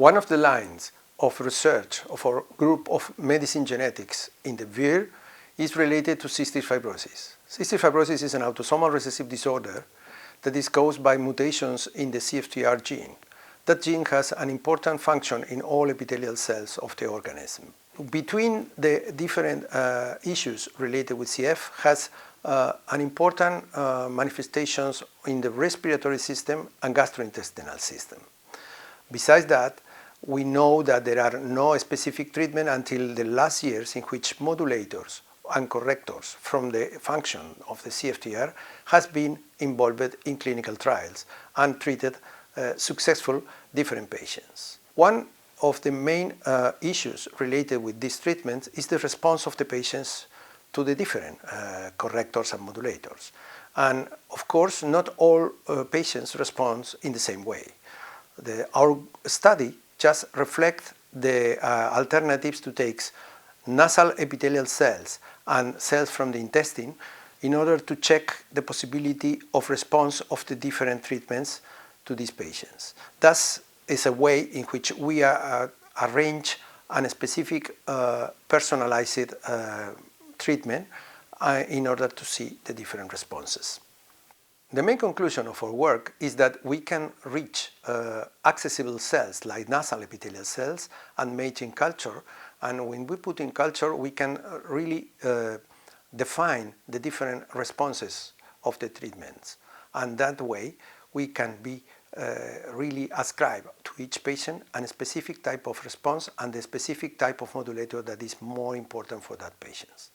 One of the lines of research of our group of medicine genetics in the VIR is related to cystic fibrosis. Cystic fibrosis is an autosomal recessive disorder that is caused by mutations in the CFTR gene. That gene has an important function in all epithelial cells of the organism. Between the different issues related with CF has an important manifestations in the respiratory system and gastrointestinal system. Besides that, we know that there are no specific treatment until the last years in which modulators and correctors from the function of the CFTR has been involved in clinical trials and treated successful different patients. One of the main issues related with these treatments is the response of the patients to the different correctors and modulators. And of course, not all patients respond in the same way. Our study just reflects the alternatives to take nasal epithelial cells and cells from the intestine in order to check the possibility of response of the different treatments to these patients. That is a way in which we arrange a specific personalized treatment in order to see the different responses. The main conclusion of our work is that we can reach accessible cells like nasal epithelial cells and mate in culture, and when we put in culture we can really define the different responses of the treatments, and that way we can be really ascribe to each patient a specific type of response and the specific type of modulator that is more important for that patient.